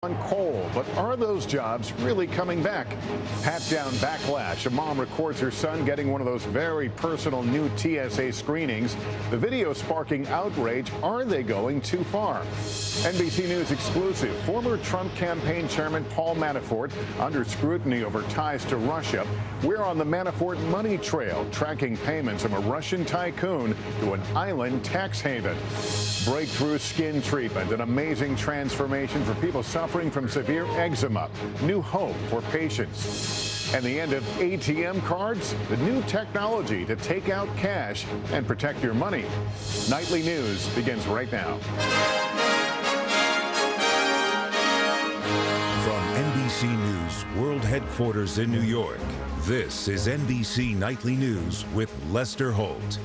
On coal, but are those jobs really coming back? Pat down backlash. A mom records her son getting one of those very personal new TSA screenings. The video sparking outrage. Are they going too far? NBC News exclusive. Former Trump campaign chairman Paul Manafort under scrutiny over ties to Russia. We're on the Manafort money trail, tracking payments from a Russian tycoon to an island tax haven. Breakthrough skin treatment, an amazing transformation for people suffering from severe eczema. New hope for patients. And the end of ATM cards, the new technology to take out cash and protect your money. Nightly News begins right now. From NBC News World Headquarters in New York, this is NBC Nightly News with Lester Holt.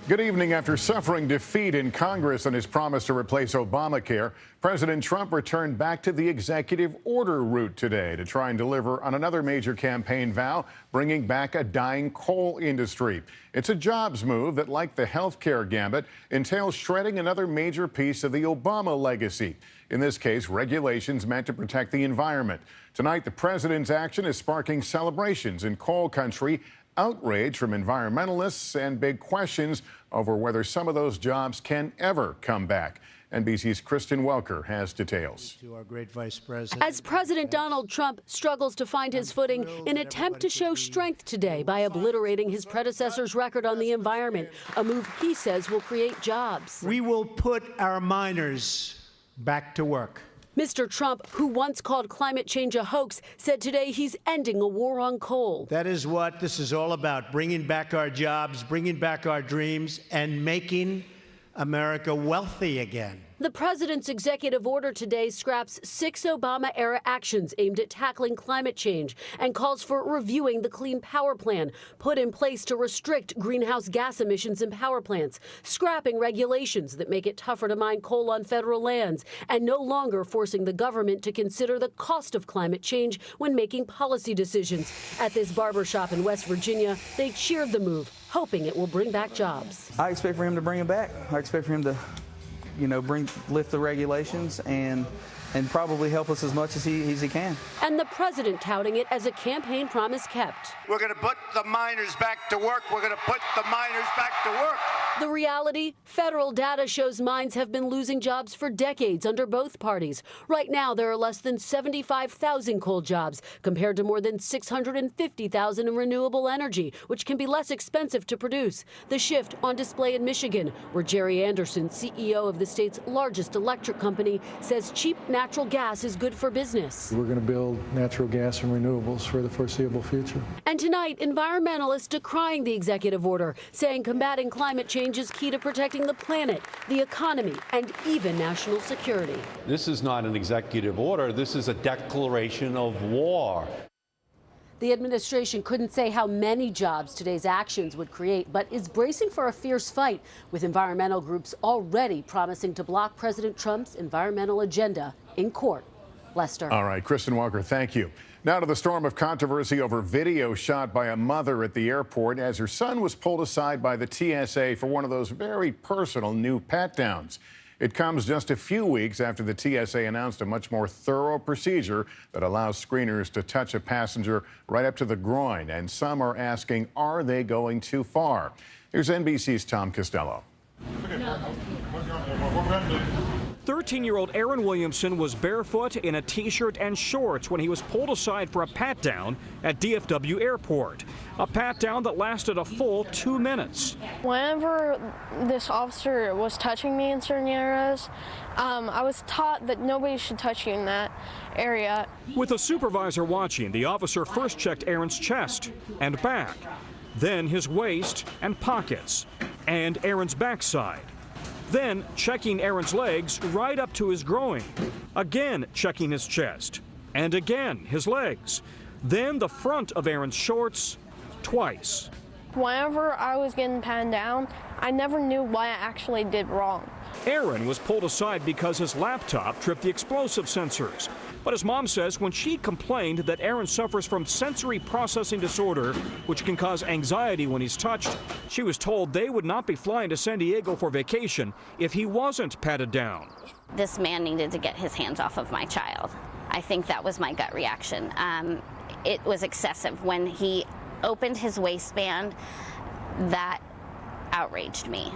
Good evening. After suffering defeat in Congress on his promise to replace Obamacare, President Trump returned back to the executive order route today to try and deliver on another major campaign vow, bringing back a dying coal industry. It's a jobs move that, like the health care gambit, entails shredding another major piece of the Obama legacy. In this case, regulations meant to protect the environment. Tonight, the president's action is sparking celebrations in coal country, outrage from environmentalists, and big questions over whether some of those jobs can ever come back. NBC's Kristen Welker has details. To our great Vice President. As President Donald Trump struggles to find his footing in an attempt to show strength today by obliterating his predecessor's record on the environment, a move he says will create jobs. We will put our miners back to work. Mr. Trump, who once called climate change a hoax, said today he's ending a war on coal. That is what this is all about, bringing back our jobs, bringing back our dreams, and making America wealthy again. The president's executive order today scraps 6 Obama-era actions aimed at tackling climate change and calls for reviewing the Clean Power Plan put in place to restrict greenhouse gas emissions in power plants, scrapping regulations that make it tougher to mine coal on federal lands, and no longer forcing the government to consider the cost of climate change when making policy decisions. At this barbershop in West Virginia, they cheered the move, hoping it will bring back jobs. I expect for him to bring it back. I expect for him to lift the regulations and probably help us as much as he can. And the president touting it as a campaign promise kept. We're going to put the miners back to work. We're going to put the miners back to work. The reality, federal data shows mines have been losing jobs for decades under both parties. Right now, there are less than 75,000 coal jobs compared to more than 650,000 in renewable energy, which can be less expensive to produce. The shift on display in Michigan, where Jerry Anderson, CEO of the state's largest electric company, says cheap natural gas is good for business. We're going to build natural gas and renewables for the foreseeable future. And tonight, environmentalists decrying the executive order, saying combating climate change is key to protecting the planet, the economy, and even national security. This is not an executive order. This is a declaration of war. The administration couldn't say how many jobs today's actions would create, but is bracing for a fierce fight, with environmental groups already promising to block President Trump's environmental agenda in court. Lester. All right, Kristen Welker, thank you. Now to the storm of controversy over video shot by a mother at the airport as her son was pulled aside by the TSA for one of those very personal new pat-downs. It comes just a few weeks after the TSA announced a much more thorough procedure that allows screeners to touch a passenger right up to the groin. And some are asking, are they going too far? Here's NBC's Tom Costello. 13-year-old Aaron Williamson was barefoot in a T-shirt and shorts when he was pulled aside for a pat-down at DFW Airport. A pat-down that lasted a full 2 minutes. Whenever this officer was touching me in certain areas, I was taught that nobody should touch you in that area. With a supervisor watching, the officer first checked Aaron's chest and back, then his waist and pockets, and Aaron's backside. Then checking Aaron's legs right up to his groin. Again checking his chest. And again his legs. Then the front of Aaron's shorts twice. Whenever I was getting patted down, I never knew what I actually did wrong. Aaron was pulled aside because his laptop tripped the explosive sensors. But his mom says when she complained that Aaron suffers from sensory processing disorder, which can cause anxiety when he's touched, she was told they would not be flying to San Diego for vacation if he wasn't patted down. This man needed to get his hands off of my child. I think that was my gut reaction. It was excessive. When he opened his waistband, that outraged me.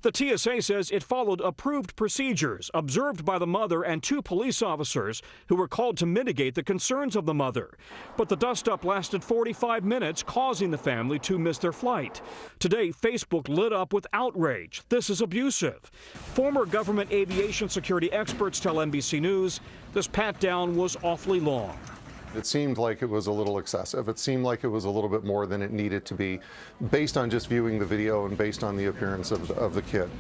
The TSA says it followed approved procedures observed by the mother and 2 police officers who were called to mitigate the concerns of the mother. But the dust-up lasted 45 minutes, causing the family to miss their flight. Today, Facebook lit up with outrage. This is abusive. Former government aviation security experts tell NBC News this pat-down was awfully long. It seemed like it was a little excessive. It seemed like it was a little bit more than it needed to be, based on just viewing the video and based on the appearance of the kid.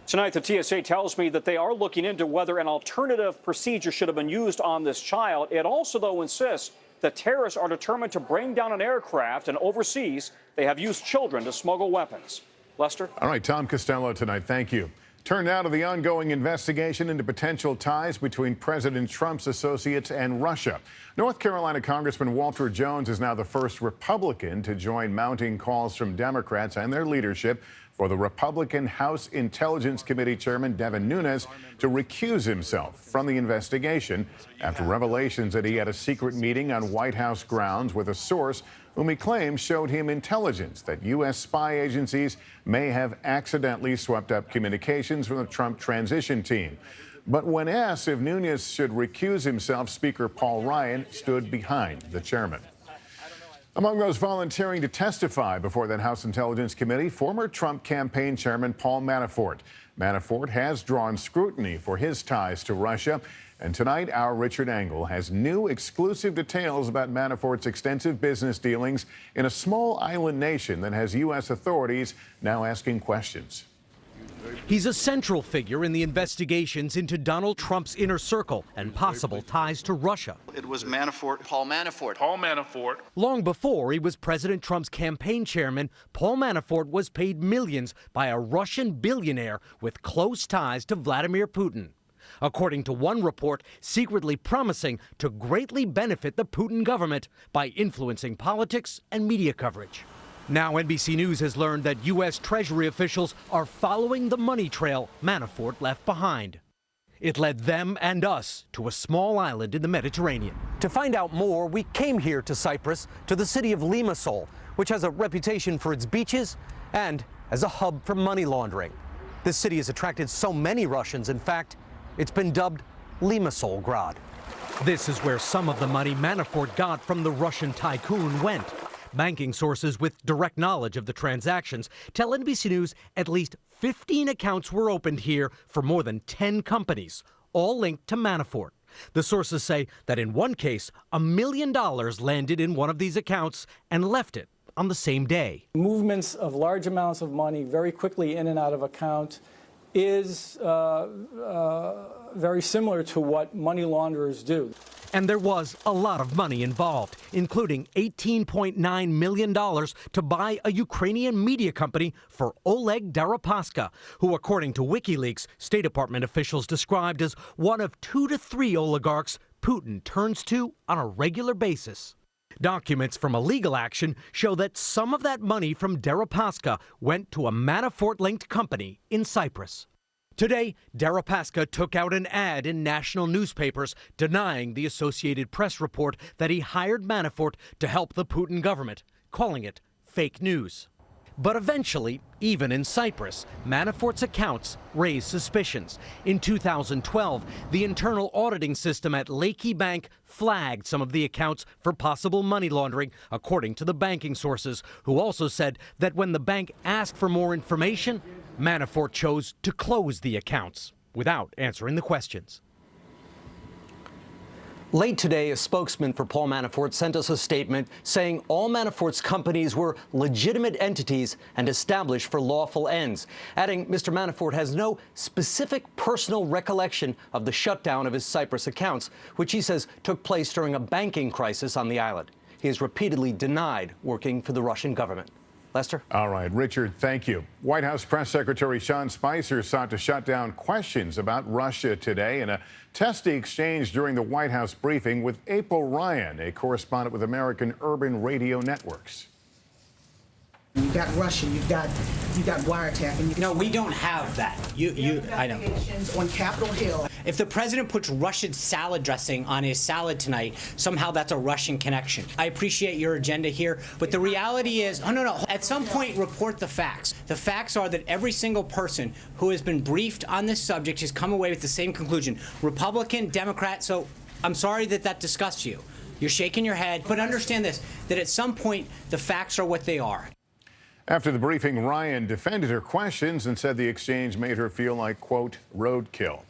Tonight, the TSA tells me that they are looking into whether an alternative procedure should have been used on this child. It also, though, insists that terrorists are determined to bring down an aircraft, and overseas, they have used children to smuggle weapons. Lester? All right, Tom Costello tonight. Thank you. Turn now to the ongoing investigation into potential ties between President Trump's associates and Russia. North Carolina Congressman Walter Jones is now the first Republican to join mounting calls from Democrats and their leadership for the Republican House Intelligence Committee Chairman Devin Nunes to recuse himself from the investigation after revelations that he had a secret meeting on White House grounds with a source whom he claims showed him intelligence that U.S. spy agencies may have accidentally swept up communications from the Trump transition team. But when asked if Nunes should recuse himself, Speaker Paul Ryan stood behind the chairman. Among those volunteering to testify before that House Intelligence Committee, former Trump campaign chairman Paul Manafort. Manafort has drawn scrutiny for his ties to Russia. And tonight, our Richard Engel has new exclusive details about Manafort's extensive business dealings in a small island nation that has U.S. authorities now asking questions. He's a central figure in the investigations into Donald Trump's inner circle and possible ties to Russia. It was Manafort, Paul Manafort. Paul Manafort. Long before he was President Trump's campaign chairman, Paul Manafort was paid millions by a Russian billionaire with close ties to Vladimir Putin. According to one report, secretly promising to greatly benefit the Putin government by influencing politics and media coverage. Now NBC News has learned that U.S. Treasury officials are following the money trail Manafort left behind. It led them and us to a small island in the Mediterranean. To find out more, we came here to Cyprus, to the city of Limassol, which has a reputation for its beaches and as a hub for money laundering. This city has attracted so many Russians, in fact, it's been dubbed Limassolgrad. This is where some of the money Manafort got from the Russian tycoon went. Banking sources with direct knowledge of the transactions tell NBC News at least 15 accounts were opened here for more than 10 companies, all linked to Manafort. The sources say that in one case, $1 million landed in one of these accounts and left it on the same day. Movements of large amounts of money very quickly in and out of account is very similar to what money launderers do. And there was a lot of money involved, including $18.9 million to buy a Ukrainian media company for Oleg Deripaska, who, according to WikiLeaks, State Department officials described as one of 2 to 3 oligarchs Putin turns to on a regular basis. Documents from a legal action show that some of that money from Deripaska went to a Manafort-linked company in Cyprus. Today, Deripaska took out an ad in national newspapers denying the Associated Press report that he hired Manafort to help the Putin government, calling it fake news. But eventually, even in Cyprus, Manafort's accounts raised suspicions. In 2012, the internal auditing system at Laiki Bank flagged some of the accounts for possible money laundering, according to the banking sources, who also said that when the bank asked for more information, Manafort chose to close the accounts without answering the questions. Late today, a spokesman for Paul Manafort sent us a statement saying all Manafort's companies were legitimate entities and established for lawful ends, adding Mr. Manafort has no specific personal recollection of the shutdown of his Cyprus accounts, which he says took place during a banking crisis on the island. He has repeatedly denied working for the Russian government. Lester? All right, Richard, thank you. White House Press Secretary Sean Spicer sought to shut down questions about Russia today in a testy exchange during the White House briefing with April Ryan, a correspondent with American Urban Radio Networks. you've got Russian, you've got wiretapping. No, we don't have that. I know. On Capitol Hill. If the president puts Russian salad dressing on his salad tonight, somehow that's a Russian connection. I appreciate your agenda here, but the reality is, no. At some point, report the facts. The facts are that every single person who has been briefed on this subject has come away with the same conclusion. Republican, Democrat, so I'm sorry that disgusts you. You're shaking your head, but understand this, that at some point, the facts are what they are. After the briefing, Ryan defended her questions and said the exchange made her feel like, quote, roadkill.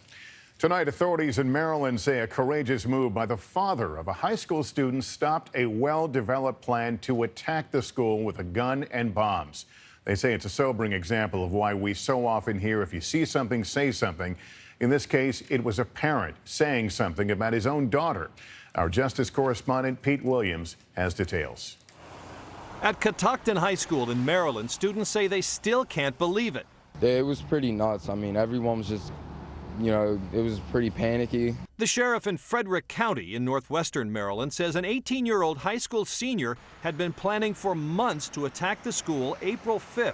Tonight, authorities in Maryland say a courageous move by the father of a high school student stopped a well-developed plan to attack the school with a gun and bombs. They say it's a sobering example of why we so often hear, if you see something, say something. In this case, it was a parent saying something about his own daughter. Our justice correspondent, Pete Williams, has details. At Catoctin High School in Maryland, students say they still can't believe it. It was pretty nuts. I mean, everyone was just, it was pretty panicky. The sheriff in Frederick County in northwestern Maryland says an 18-year-old high school senior had been planning for months to attack the school April 5th.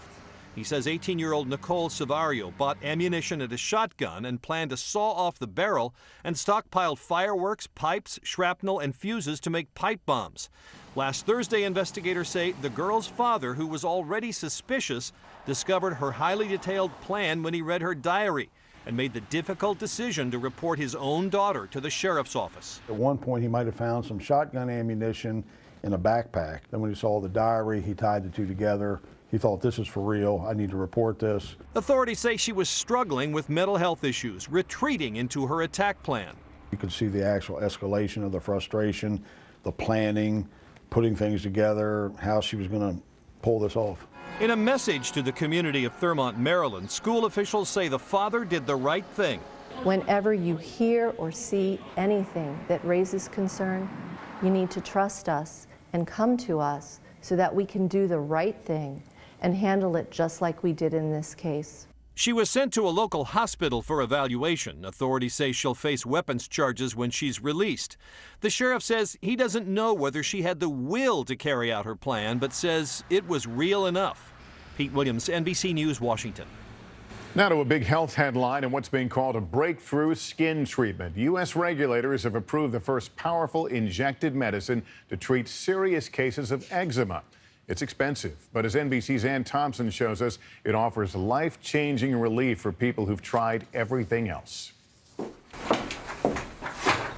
He says 18-year-old Nicole Savario bought ammunition and a shotgun and planned to saw off the barrel and stockpiled fireworks, pipes, shrapnel, and fuses to make pipe bombs. Last Thursday, investigators say the girl's father, who was already suspicious, discovered her highly detailed plan when he read her diary and made the difficult decision to report his own daughter to the sheriff's office. At one point, he might have found some shotgun ammunition in a backpack. Then when he saw the diary, he tied the two together. He thought, this is for real. I need to report this. Authorities say she was struggling with mental health issues, retreating into her attack plan. You could see the actual escalation of the frustration, the planning, putting things together, how she was going to pull this off. In a message to the community of Thurmont, Maryland, school officials say the father did the right thing. Whenever you hear or see anything that raises concern, you need to trust us and come to us so that we can do the right thing and handle it just like we did in this case. She was sent to a local hospital for evaluation. Authorities say she'll face weapons charges when she's released. The sheriff says he doesn't know whether she had the will to carry out her plan, but says it was real enough. Pete Williams, NBC News, Washington. Now to a big health headline and what's being called a breakthrough skin treatment. U.S. regulators have approved the first powerful injected medicine to treat serious cases of eczema. It's expensive, but as NBC's Ann Thompson shows us, it offers life-changing relief for people who've tried everything else.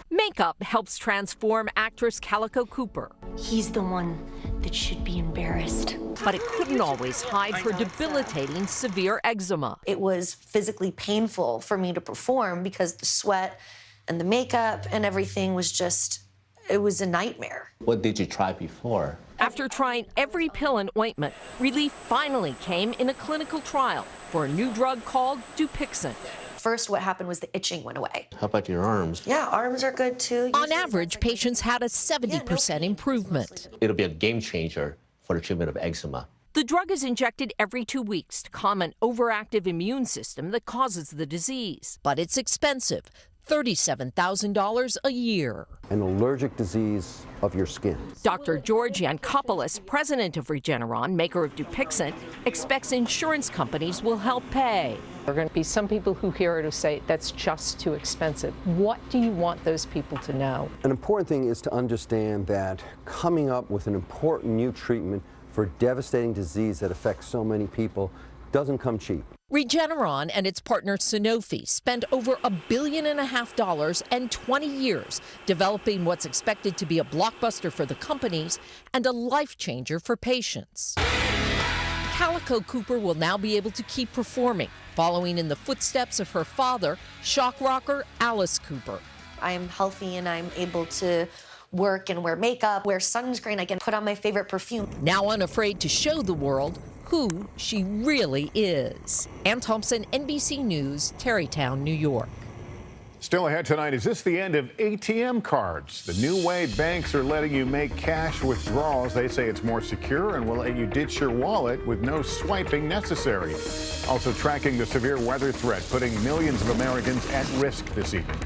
Makeup helps transform actress Calico Cooper. He's the one that should be embarrassed. But it couldn't always hide her debilitating severe eczema. It was physically painful for me to perform because the sweat and the makeup and everything was just, it was a nightmare. What did you try before? After trying every pill and ointment, relief finally came in a clinical trial for a new drug called Dupixent. First, what happened was the itching went away. How about your arms? Yeah, arms are good too. On average, patients had a 70% improvement. It'll be a game changer for the treatment of eczema. The drug is injected every 2 weeks to calm an overactive immune system that causes the disease. But it's expensive. $37,000 a year. An allergic disease of your skin. Dr. George Yankopoulos, president of Regeneron, maker of Dupixent, expects insurance companies will help pay. There are going to be some people who hear it who say, that's just too expensive. What do you want those people to know? An important thing is to understand that coming up with an important new treatment for devastating disease that affects so many people doesn't come cheap. Regeneron and its partner Sanofi spent over $1.5 billion and 20 years developing what's expected to be a blockbuster for the companies and a life changer for patients. Calico Cooper will now be able to keep performing, following in the footsteps of her father, shock rocker Alice Cooper. I'm healthy and I'm able to work and wear makeup, wear sunscreen, I can put on my favorite perfume. Now unafraid to show the world who she really is. Ann Thompson, NBC News, Tarrytown, New York. Still ahead tonight, is this the end of ATM cards? The new way banks are letting you make cash withdrawals. They say it's more secure and will let you ditch your wallet with no swiping necessary. Also tracking the severe weather threat, putting millions of Americans at risk this evening.